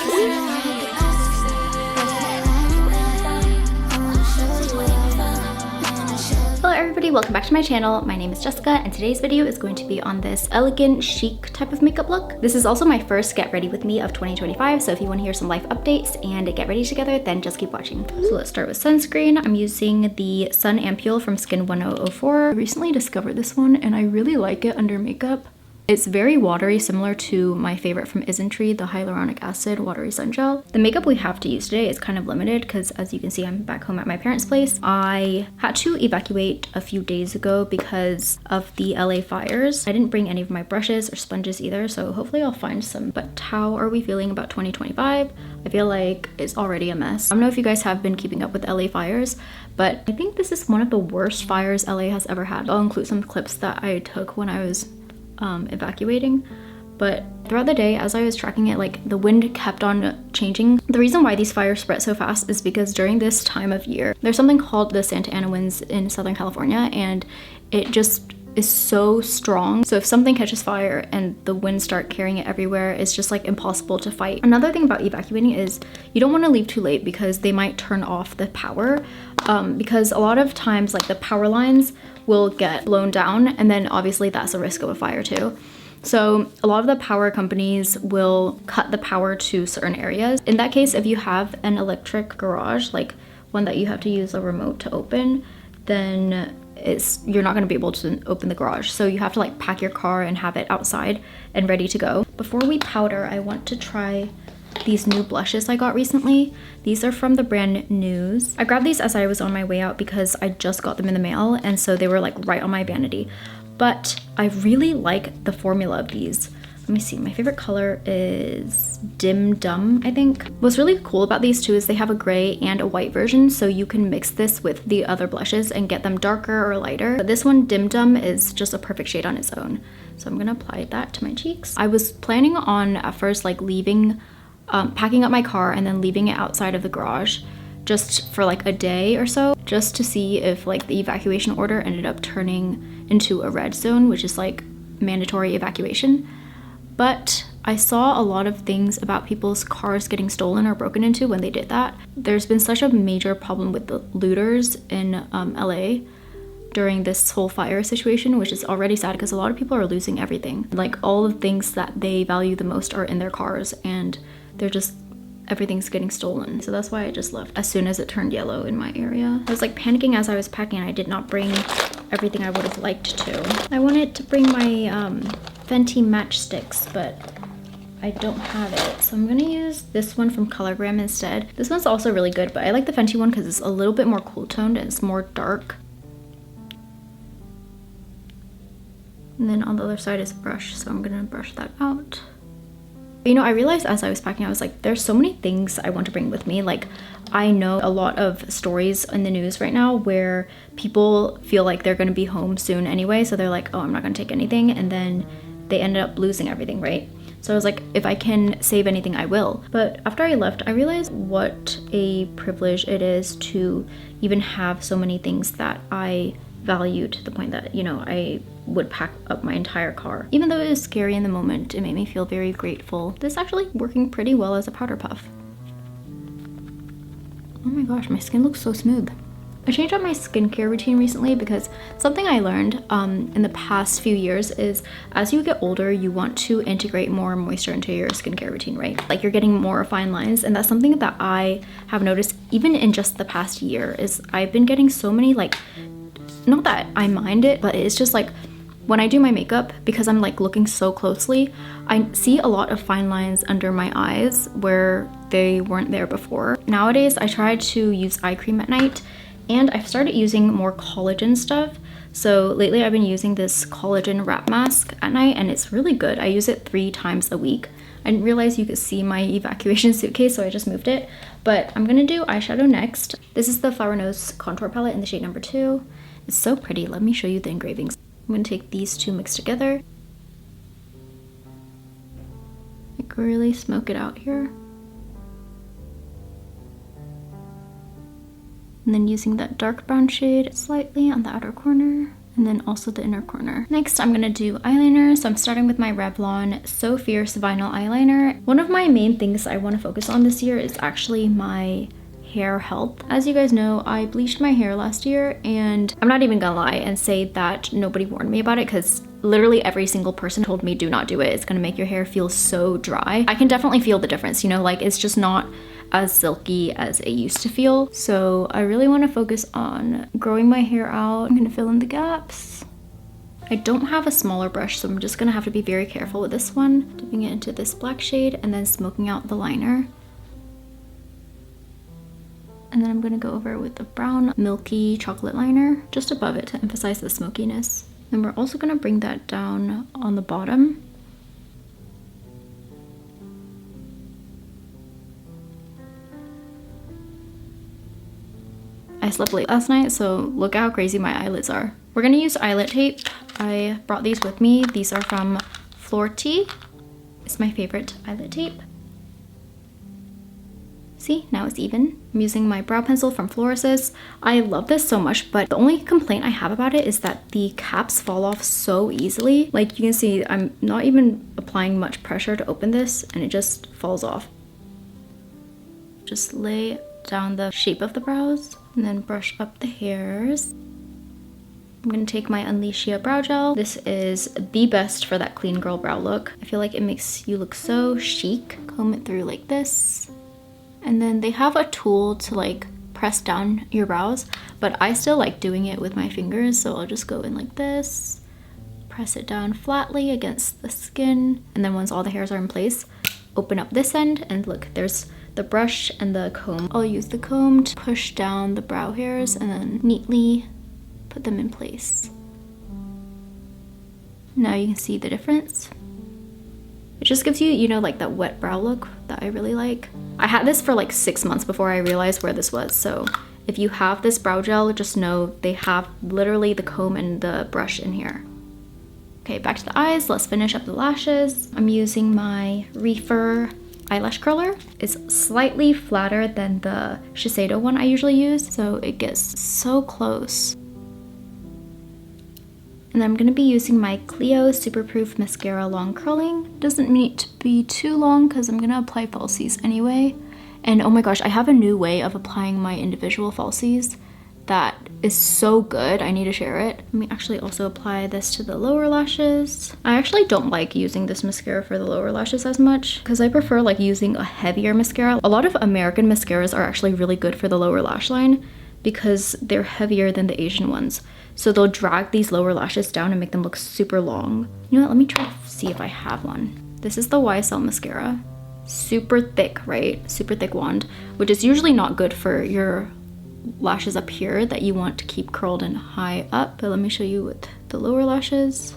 Hello everybody, welcome back to my channel. My name is Jessica and today's video is going to be on this elegant chic type of makeup look. This is also my first get ready with me of 2025, so if you want to hear some life updates and get ready together, then just keep watching. So let's start with sunscreen. I'm using the Sun Ampule from Skin 1004. I recently discovered this one and I really like it under makeup. It's very watery, similar to my favorite from Isntree, the hyaluronic acid watery sun gel. The makeup we have to use today is kind of limited because, as you can see, I'm back home at my parents' place. I had to evacuate a few days ago because of the LA fires. I didn't bring any of my brushes or sponges either, so hopefully I'll find some. But how are we feeling about 2025? I feel like it's already a mess. I don't know if you guys have been keeping up with LA fires, but I think this is one of the worst fires LA has ever had. I'll include some clips that I took when I was evacuating, but throughout the day as I was tracking it, like the wind kept on changing. The reason why these fires spread so fast is because during this time of year there's something called the Santa Ana winds in Southern California, and it just is so strong. So if something catches fire and the winds start carrying it everywhere, it's just like impossible to fight. Another thing about evacuating is you don't want to leave too late because they might turn off the power, because a lot of times like the power lines will get blown down, and then obviously that's a risk of a fire too. So a lot of the power companies will cut the power to certain areas. In that case, if you have an electric garage, like one that you have to use a remote to open, then you're not going to be able to open the garage. So you have to like pack your car and have it outside and ready to go. Before we powder, I want to try these new blushes I got recently. These are from the brand News. I grabbed these as I was on my way out because I just got them in the mail, and so they were like right on my vanity. But I really like the formula of these. Let me see, my favorite color is Dim Dum, I think. What's really cool about these two is they have a gray and a white version, so you can mix this with the other blushes and get them darker or lighter. But this one, Dim Dum, is just a perfect shade on its own. So I'm gonna apply that to my cheeks. I was planning on at first like packing up my car and then leaving it outside of the garage just for like a day or so, just to see if like the evacuation order ended up turning into a red zone, which is like mandatory evacuation. But I saw a lot of things about people's cars getting stolen or broken into when they did that. There's been such a major problem with the looters in LA during this whole fire situation, which is already sad because a lot of people are losing everything. Like all the things that they value the most are in their cars, and everything's getting stolen. So that's why I just left as soon as it turned yellow in my area. I was like panicking as I was packing, and I did not bring everything I would have liked to. I wanted to bring my Fenty matchsticks, but I don't have it. So I'm gonna use this one from Grwm instead. This one's also really good, but I like the Fenty one because it's a little bit more cool toned and it's more dark. And then on the other side is a brush, so I'm gonna brush that out. You know, I realized as I was packing, I was like, there's so many things I want to bring with me. Like, I know a lot of stories in the news right now where people feel like they're gonna be home soon anyway, so they're like, oh, I'm not gonna take anything, and then they ended up losing everything, right? So I was like, if I can save anything, I will. But after I left, I realized what a privilege it is to even have so many things that I value, to the point that, you know, I would pack up my entire car. Even though it was scary in the moment, it made me feel very grateful. This is actually working pretty well as a powder puff. Oh my gosh, my skin looks so smooth. I changed up my skincare routine recently because something I learned in the past few years is as you get older, you want to integrate more moisture into your skincare routine, right? Like you're getting more fine lines, and that's something that I have noticed even in just the past year. Is I've been getting so many, like, not that I mind it, but it's just like when I do my makeup, because I'm like looking so closely, I see a lot of fine lines under my eyes where they weren't there before. Nowadays, I try to use eye cream at night, and I've started using more collagen stuff. So lately I've been using this collagen wrap mask at night, and it's really good. I use it 3 times a week. I didn't realize you could see my evacuation suitcase, so I just moved it. But I'm gonna do eyeshadow next. This is the Flower Nose contour palette in the shade number 2. It's so pretty. Let me show you the engravings. I'm gonna take these two mixed together. Like really smoke it out here. And then using that dark brown shade slightly on the outer corner, and then also the inner corner. Next, I'm gonna do eyeliner. So I'm starting with my Revlon So Fierce Vinyl Eyeliner. One of my main things I wanna focus on this year is actually my hair health. As you guys know, I bleached my hair last year, and I'm not even gonna lie and say that nobody warned me about it, because literally every single person told me do not do it. It's gonna make your hair feel so dry. I can definitely feel the difference, you know, like it's just not as silky as it used to feel. So I really want to focus on growing my hair out. I'm gonna fill in the gaps. I don't have a smaller brush, so I'm just gonna have to be very careful with this one. Dipping it into this black shade and then smoking out the liner. And then I'm gonna go over with the brown milky chocolate liner just above it to emphasize the smokiness. And we're also gonna bring that down on the bottom. I slept late last night, so look how crazy my eyelids are. We're gonna use eyelid tape. I brought these with me. These are from Laurent. It's my favorite eyelid tape. See, now it's even. I'm using my brow pencil from Floris's. I love this so much, but the only complaint I have about it is that the caps fall off so easily. Like you can see, I'm not even applying much pressure to open this, and it just falls off. Just lay down the shape of the brows and then brush up the hairs. I'm gonna take my Unleashia brow gel. This is the best for that clean girl brow look. I feel like it makes you look so chic. Comb it through like this. And then they have a tool to like press down your brows, but I still like doing it with my fingers, so I'll just go in like this, press it down flatly against the skin, and then once all the hairs are in place, open up this end, and look, there's the brush and the comb. I'll use the comb to push down the brow hairs and then neatly put them in place. Now you can see the difference. It just gives you, you know, like that wet brow look that I really like. I had this for like 6 months before I realized where this was, so if you have this brow gel, just know they have literally the comb and the brush in here. Okay, back to the eyes. Let's finish up the lashes. I'm using my Reefer eyelash curler. It's slightly flatter than the Shiseido one I usually use, so it gets so close. And then I'm gonna be using my CLIO Superproof Mascara Long Curling. Doesn't need to be too long because I'm gonna apply falsies anyway. And oh my gosh, I have a new way of applying my individual falsies that is so good. I need to share it. Let me actually also apply this to the lower lashes. I actually don't like using this mascara for the lower lashes as much because I prefer like using a heavier mascara. A lot of American mascaras are actually really good for the lower lash line because they're heavier than the Asian ones. So they'll drag these lower lashes down and make them look super long. You know what, let me try to see if I have one. This is the YSL mascara. Super thick, right? Super thick wand, which is usually not good for your lashes up here that you want to keep curled and high up. But let me show you with the lower lashes.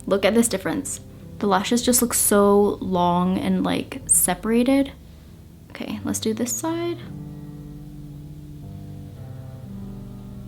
Look at this difference. The lashes just look so long and like separated. Okay, let's do this side.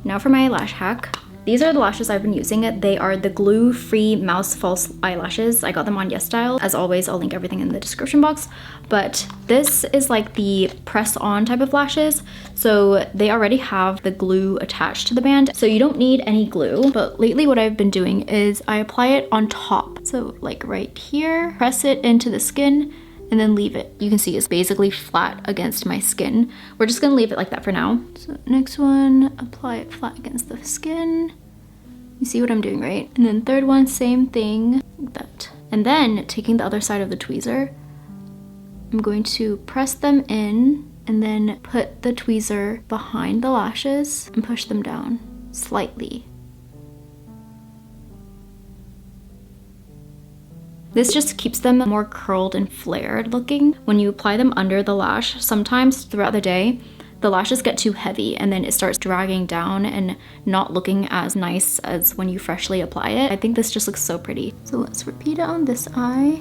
Now for my lash hack. These are the lashes I've been using. They are the glue-free mouse false eyelashes. I got them on YesStyle. As always, I'll link everything in the description box. But this is like the press-on type of lashes. So they already have the glue attached to the band. So you don't need any glue. But lately what I've been doing is I apply it on top. So like right here, press it into the skin, and then leave it. You can see it's basically flat against my skin. We're just gonna leave it like that for now. So next one, apply it flat against the skin. You see what I'm doing, right? And then third one, same thing, like that. And then taking the other side of the tweezer, I'm going to press them in and then put the tweezer behind the lashes and push them down slightly. This just keeps them more curled and flared looking. When you apply them under the lash, sometimes throughout the day, the lashes get too heavy and then it starts dragging down and not looking as nice as when you freshly apply it. I think this just looks so pretty. So let's repeat it on this eye.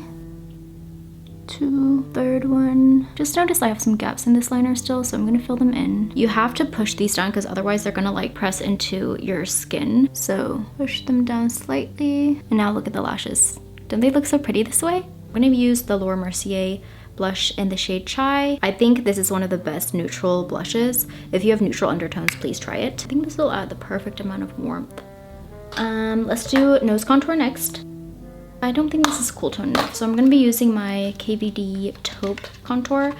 Third one. Just noticed I have some gaps in this liner still, so I'm gonna fill them in. You have to push these down because otherwise they're gonna like press into your skin. So push them down slightly. And now look at the lashes. Don't they look so pretty this way? I'm gonna use the Laura Mercier blush in the shade Chai. I think this is one of the best neutral blushes. If you have neutral undertones, please try it. I think this will add the perfect amount of warmth Let's do nose contour next. I don't think this is cool tone enough, so I'm gonna be using my KVD taupe contour.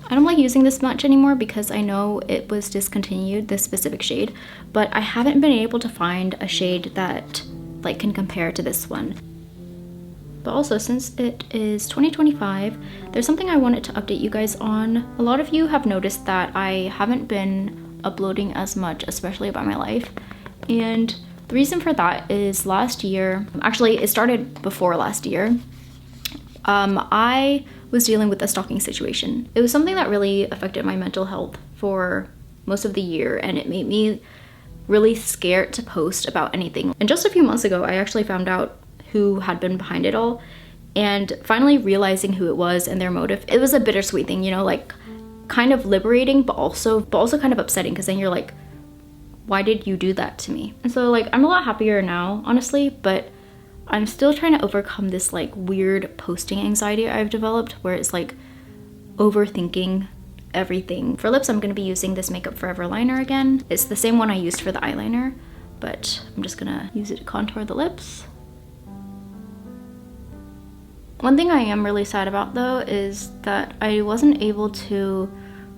I don't like using this much anymore because I know it was discontinued, this specific shade, but I haven't been able to find a shade that like can compare to this one. But also, since it is 2025, there's something I wanted to update you guys on. A lot of you have noticed that I haven't been uploading as much, especially about my life. And the reason for that is last year, actually it started before last year, I was dealing with a stalking situation. It was something that really affected my mental health for most of the year, and it made me really scared to post about anything. And just a few months ago, I actually found out who had been behind it all, and finally realizing who it was and their motive, it was a bittersweet thing, you know, like kind of liberating, but also kind of upsetting, because then you're like, why did you do that to me? And so like, I'm a lot happier now, honestly, but I'm still trying to overcome this like weird posting anxiety I've developed, where it's like overthinking everything. For lips, I'm gonna be using this Makeup Forever liner again. It's the same one I used for the eyeliner, but I'm just gonna use it to contour the lips. One thing I am really sad about though is that I wasn't able to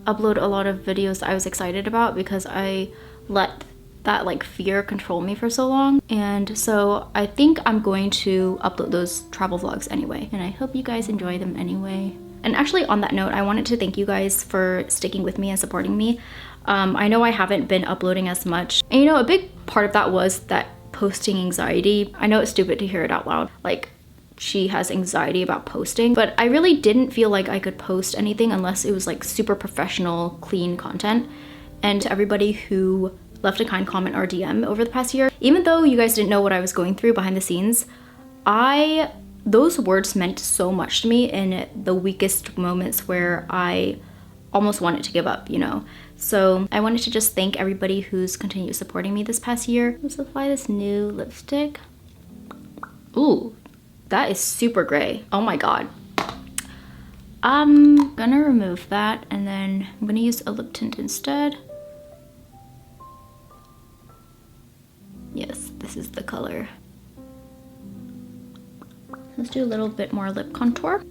upload a lot of videos that I was excited about because I let that like fear control me for so long. And so I think I'm going to upload those travel vlogs anyway, and I hope you guys enjoy them anyway. And actually, on that note, I wanted to thank you guys for sticking with me and supporting me. I know I haven't been uploading as much, and you know, a big part of that was that posting anxiety. I know it's stupid to hear it out loud, like she has anxiety about posting, but I really didn't feel like I could post anything unless it was like super professional, clean content. And to everybody who left a kind comment or DM over the past year, even though you guys didn't know what I was going through behind the scenes, those words meant so much to me in the weakest moments where I almost wanted to give up, you know? So I wanted to just thank everybody who's continued supporting me this past year. Let's apply this new lipstick. Ooh, that is super gray. Oh my God. I'm gonna remove that, and then I'm gonna use a lip tint instead. Yes, this is the color. Let's do a little bit more lip contour.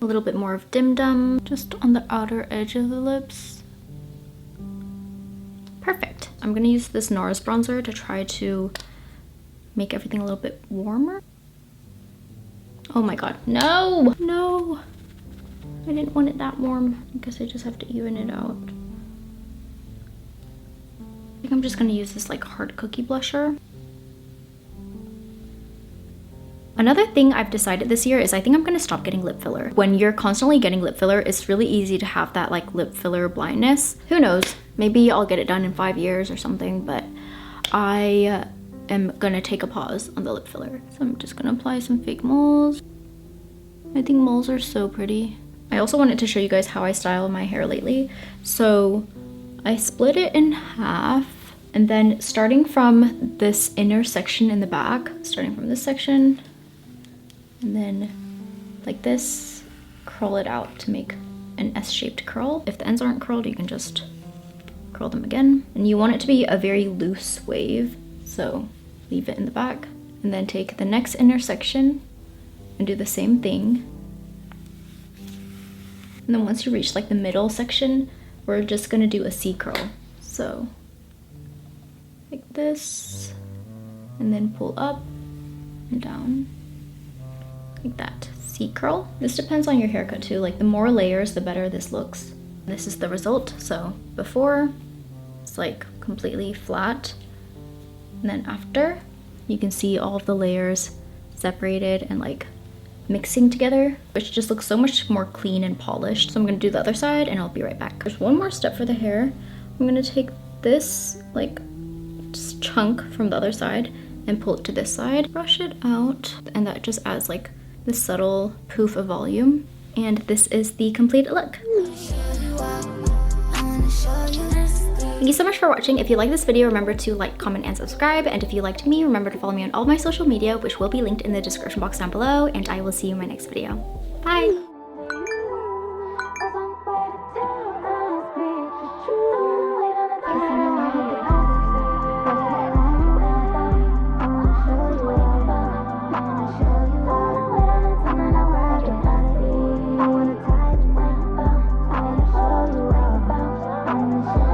A little bit more of Dim Dum, just on the outer edge of the lips. Perfect. I'm gonna use this NARS bronzer to try to make everything a little bit warmer. Oh my God, no! No! I didn't want it that warm. I guess I just have to even it out. I think I'm just gonna use this like Heart Cookie Blusher. Another thing I've decided this year is I think I'm gonna stop getting lip filler. When you're constantly getting lip filler, it's really easy to have that like lip filler blindness. Who knows? Maybe I'll get it done in 5 years or something, but I am gonna take a pause on the lip filler. So I'm just gonna apply some fake moles. I think moles are so pretty. I also wanted to show you guys how I style my hair lately. So I split it in half, and then starting from this inner section in the back, starting from this section, and then like this, curl it out to make an S-shaped curl. If the ends aren't curled, you can just curl them again. And you want it to be a very loose wave, so leave it in the back. And then take the next inner section and do the same thing. And then once you reach like the middle section, we're just gonna do a C curl. So like this, and then pull up and down like that. C curl. This depends on your haircut too. Like the more layers, the better this looks. This is the result. So before, it's like completely flat, and then after, you can see all of the layers separated and like mixing together, which just looks so much more clean and polished. So I'm gonna do the other side and I'll be right back. There's one more step for the hair. I'm gonna take this like just chunk from the other side and pull it to this side, brush it out, and that just adds like this subtle poof of volume. And this is the completed look. Thank you so much for watching. If you like this video, remember to like, comment, and subscribe. And if you liked me, remember to follow me on all my social media, which will be linked in the description box down below. And I will see you in my next video. Bye!